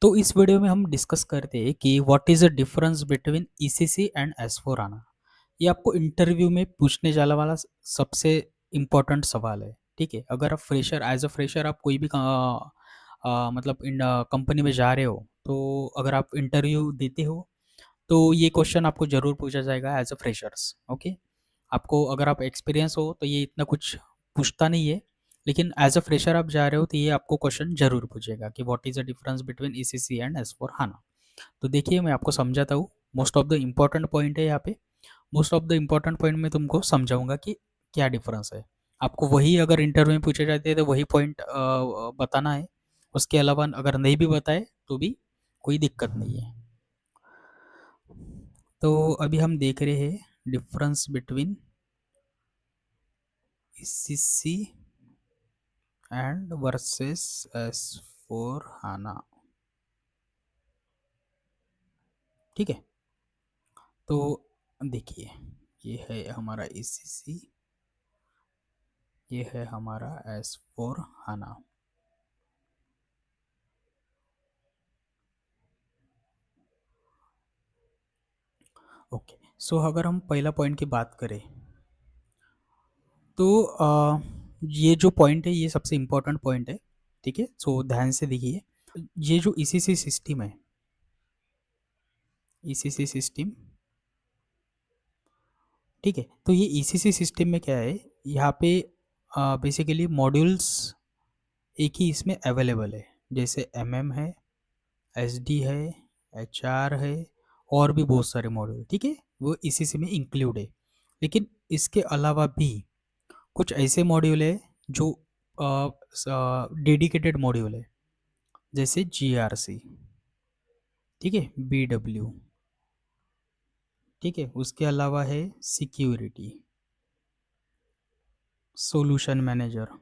तो इस वीडियो में हम डिस्कस करते हैं कि what is the difference between ECC and एस4 हाना। ये आपको इंटरव्यू में पूछने जाने वाला सबसे इम्पोर्टेंट सवाल है। ठीक है, अगर आप फ्रेशर एज अ फ्रेशर आप कोई भी मतलब इन कंपनी में जा रहे हो, तो अगर आप इंटरव्यू देते हो तो ये क्वेश्चन आपको ज़रूर पूछा जाएगा एज अ फ्रेशर्स। ओके, आपको अगर आप एक्सपीरियंस हो तो ये इतना कुछ पूछता नहीं है, लेकिन एज अ फ्रेशर आप जा रहे हो तो ये आपको क्वेश्चन जरूर पूछेगा कि what is the difference between ECC and एस4 हाना। तो देखिए, मैं आपको समझाता हूँ। Most of the important point है यहाँ पे। Most of the important point में तुमको समझाऊंगा कि क्या डिफरेंस है। आपको वही अगर इंटरव्यू में पूछे जाते हैं तो वही पॉइंट बताना है। उसके अलावा अगर नहीं भी बताए तो भी कोई दिक्कत नहीं है। तो अभी हम देख रहे हैं difference between ECC and versus एस4 हाना। ठीक है, तो देखिए, ये है हमारा ईसीसी, ये है हमारा एस4 हाना। ओके, सो अगर हम पहला पॉइंट की बात करें तो ये जो पॉइंट है ये सबसे इम्पोर्टेंट पॉइंट है। ठीक है, सो ध्यान से देखिए। ये जो ईसीसी सिस्टम है, ईसीसी सिस्टम, ठीक है, तो ये ईसीसी सिस्टम में क्या है, यहाँ पे बेसिकली मॉड्यूल्स एक ही इसमें अवेलेबल है। जैसे एमएम है, एसडी है, एचआर है, और भी बहुत सारे मॉड्यूल, ठीक है, वो ईसीसी में इंक्लूड है। लेकिन इसके अलावा भी कुछ ऐसे मॉड्यूल है जो डेडिकेटेड मॉड्यूल है, जैसे जीआरसी, ठीक है, बीडब्ल्यू, ठीक है, उसके अलावा है सिक्योरिटी, सॉल्यूशन मैनेजर,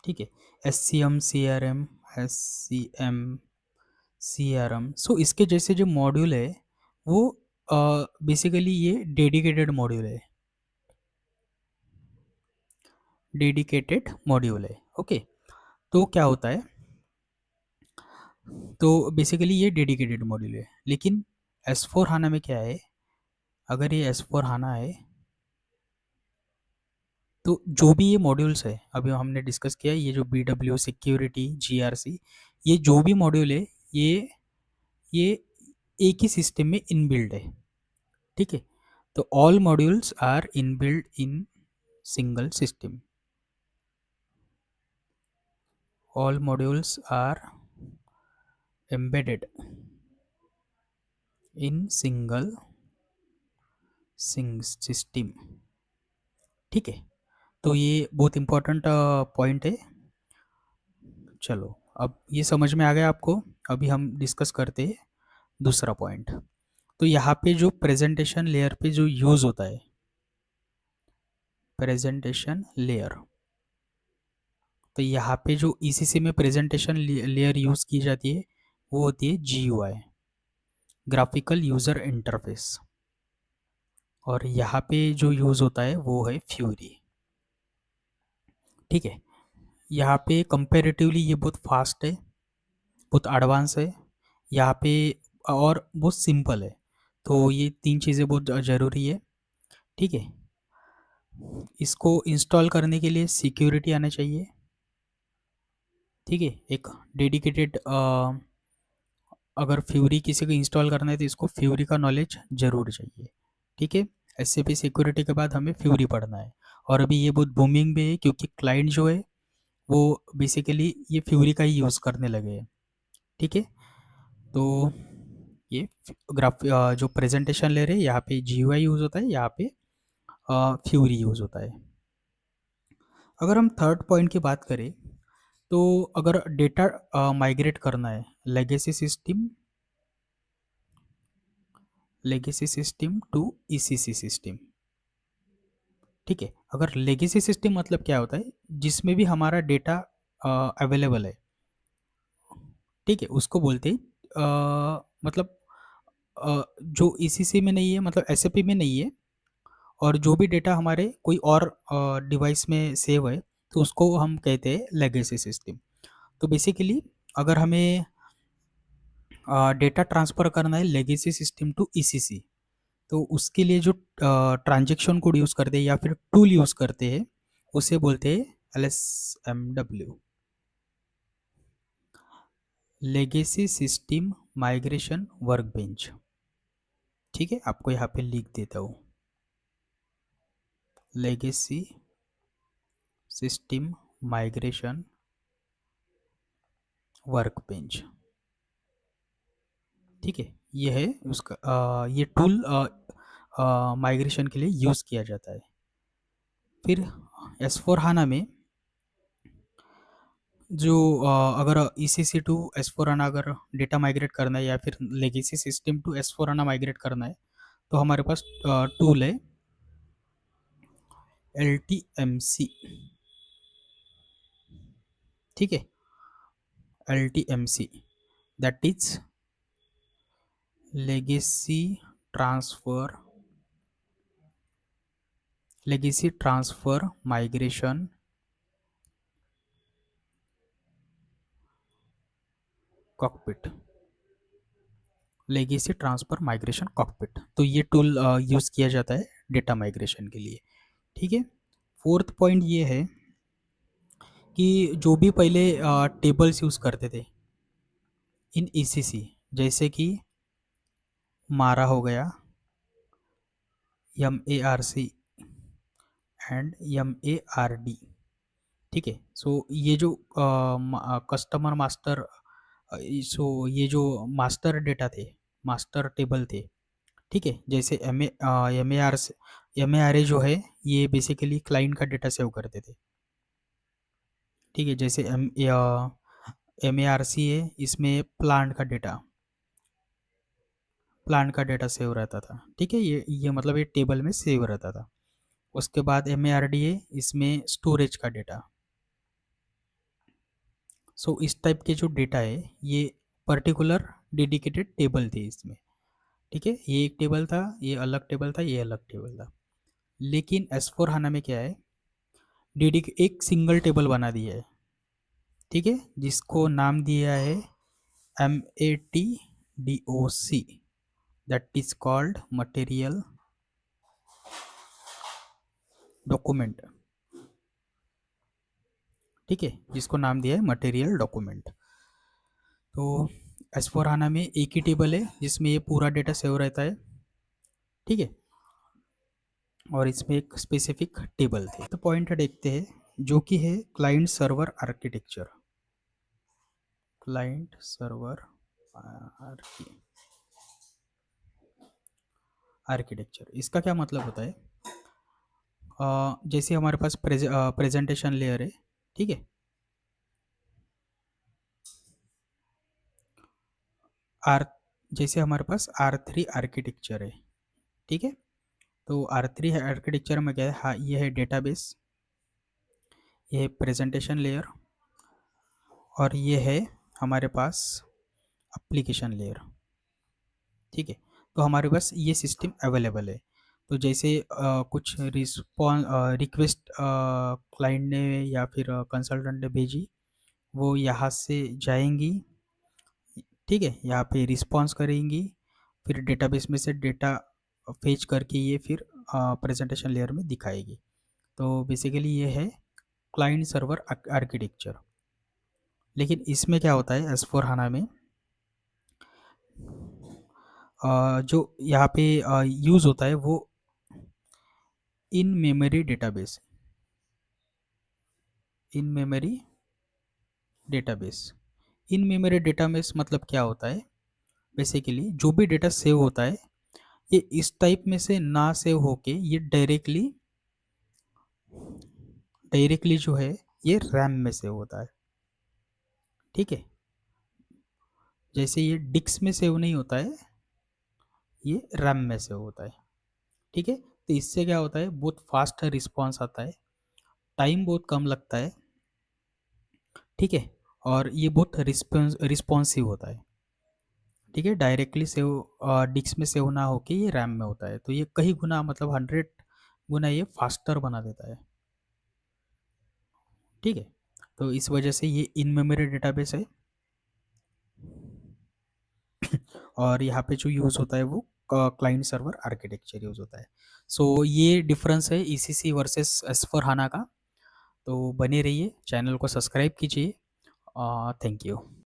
ठीक है, S C M C R M, S C M C R M. So इसके जैसे जो मॉड्यूल है वो बेसिकली ये डेडिकेटेड मॉड्यूल है, डेडिकेटेड मॉड्यूल है। ओके, तो क्या होता है, तो बेसिकली ये डेडिकेटेड मॉड्यूल है। लेकिन एस4 हाना में क्या है, अगर ये एस4 हाना है तो जो भी ये मॉड्यूल्स है अभी हमने डिस्कस किया, ये जो बी डब्ल्यू, सिक्योरिटी, जीआरसी, ये जो भी मॉड्यूल है ये एक ही सिस्टम में इनबिल्ड है। ठीक है, तो all modules are inbuilt in single system, all modules are embedded in single system. ठीक है, तो ये बहुत इंपॉर्टेंट पॉइंट है। चलो, अब ये समझ में आ गया आपको। अभी हम डिस्कस करते हैं दूसरा पॉइंट। तो यहाँ पे जो प्रेजेंटेशन लेयर पे जो यूज़ होता है, प्रेजेंटेशन लेयर, तो यहाँ पे जो ईसीसी में प्रेजेंटेशन लेयर यूज़ की जाती है वो होती है जीयूआई, ग्राफिकल यूज़र इंटरफेस। और यहाँ पे जो यूज़ होता है वो है फ्यूरी। ठीक है, यहाँ पे कंपेरेटिवली ये बहुत फास्ट है, बहुत एडवांस है यहाँ पे, और बहुत सिंपल है। तो ये तीन चीज़ें बहुत ज़रूरी है। ठीक है, इसको इंस्टॉल करने के लिए सिक्योरिटी आना चाहिए। ठीक है, एक डेडिकेटेड, अगर फ्यूरी किसी को इंस्टॉल करना है तो इसको फ्यूरी का नॉलेज ज़रूर चाहिए। ठीक है, एससीपी सिक्योरिटी के बाद हमें फ्यूरी पढ़ना है। और अभी ये बहुत बूमिंग भी है क्योंकि क्लाइंट जो है वो बेसिकली ये फ्यूरी का ही यूज़ करने लगे हैं। ठीक है, तो ये जो प्रेजेंटेशन ले रहे हैं यहाँ पे जीयूआई यूज़ होता है, यहाँ पे फ्यूरी यूज़ होता है। अगर हम थर्ड पॉइंट की बात करें तो अगर डेटा माइग्रेट करना है legacy system to ECC system. ठीक है, अगर लेगेसी सिस्टम मतलब क्या होता है, जिसमें भी हमारा डेटा अवेलेबल है, ठीक है, उसको बोलते हैं मतलब जो ईसीसी में नहीं है, मतलब एसएपी में नहीं है, और जो भी डेटा हमारे कोई और डिवाइस में सेव है तो उसको हम कहते हैं लेगेसी सिस्टम। तो बेसिकली अगर हमें डेटा ट्रांसफ़र करना है लेगेसी सिस्टम टू ईसीसी, तो उसके लिए जो ट्रांजैक्शन कोड यूज़ करते हैं या फिर टूल यूज़ करते हैं, उसे बोलते हैं LSMW, legacy system migration workbench. ठीक है, आपको यहाँ पे लिख देता हूँ, लेगेसी सिस्टम माइग्रेशन वर्कबेंच। ठीक है, ये है उसका ये टूल माइग्रेशन के लिए यूज़ किया जाता है। फिर S/4HANA में जो अगर ECC टू S/4HANA अगर डेटा माइग्रेट करना है या फिर legacy system to S/4HANA migrate करना है, तो हमारे पास टूल है LTMC। ठीक है, LTMC that is legacy transfer migration cockpit, legacy transfer migration cockpit. तो ये टूल यूज़ किया जाता है डेटा माइग्रेशन के लिए। ठीक है, फोर्थ पॉइंट ये है कि जो भी पहले टेबल्स यूज़ करते थे इन ईसीसी, जैसे कि मारा हो गया, MARC एंड MARD। ठीक है, सो ये जो कस्टमर मास्टर, सो ये जो मास्टर डेटा थे, मास्टर टेबल थे। ठीक है, जैसे MARA जो है, ये बेसिकली क्लाइंट का डेटा सेव करते थे। ठीक है, जैसे MARC है, इसमें प्लांट का डेटा सेव रहता था। ठीक है, ये मतलब ये टेबल में सेव रहता था। उसके बाद MARD है, इसमें स्टोरेज का डेटा। सो इस टाइप के जो डेटा है, ये पर्टिकुलर डेडिकेटेड टेबल थे इसमें। ठीक है, ये एक टेबल था, ये अलग टेबल था, ये अलग टेबल था। लेकिन S/4HANA में क्या है, एक सिंगल टेबल बना दिया है। ठीक है, जिसको नाम दिया है MATDOC, that is called material document. ठीक है, जिसको नाम दिया है मटेरियल डॉक्यूमेंट। तो S/4HANA में एक ही टेबल है जिसमें ये पूरा डेटा सेव रहता है। ठीक है, और इसमें एक स्पेसिफिक टेबल थे। तो पॉइंट देखते हैं, जो कि है client server architecture. Client server architecture, इसका क्या मतलब होता है? जैसे हमारे पास प्रेजेंटेशन लेयर है। ठीक है, आर जैसे हमारे पास R3 आर्किटेक्चर है। ठीक है, तो R3 आर्किटेक्चर में क्या है, हाँ, ये है डेटाबेस, ये है प्रेजेंटेशन लेयर, और ये है हमारे पास एप्लीकेशन लेयर। ठीक है, तो हमारे पास ये सिस्टम अवेलेबल है। तो जैसे कुछ रिक्वेस्ट क्लाइंट ने या फिर कंसल्टेंट ने भेजी, वो यहाँ से जाएंगी। ठीक है, यहाँ पे रिस्पॉन्स करेंगी, फिर डेटाबेस में से डेटा फेच करके ये फिर प्रेजेंटेशन लेयर में दिखाएगी। तो बेसिकली ये है क्लाइंट सर्वर आर्किटेक्चर। लेकिन इसमें क्या होता है S/4HANA में, जो यहाँ पे यूज़ होता है वो in memory database, in memory database. In memory database मतलब क्या होता है, बेसिकली जो भी डेटा सेव होता है, ये इस टाइप में से ना सेव होके ये डायरेक्टली जो है ये रैम में सेव होता है। ठीक है, जैसे ये डिस्क में सेव नहीं होता है, ये रैम में सेव होता है। ठीक है, तो इससे क्या होता है, बहुत फास्ट रिस्पॉन्स आता है, टाइम बहुत कम लगता है। ठीक है, और ये बहुत रिस्पॉन्सिव होता है। ठीक है, डायरेक्टली सेव डिस्क में सेव ना होके ये रैम में होता है, तो ये कई गुना मतलब 100 गुना ये फास्टर बना देता है। ठीक है, तो इस वजह से ये इन मेमोरी डेटाबेस है। और यहाँ पे जो यूज़ होता है वो क्लाइंट सर्वर आर्किटेक्चर यूज़ होता है। सो ये डिफरेंस है ईसीसी वर्सेस एस4 हाना का। तो बने रहिए, चैनल को सब्सक्राइब कीजिए। Thank you.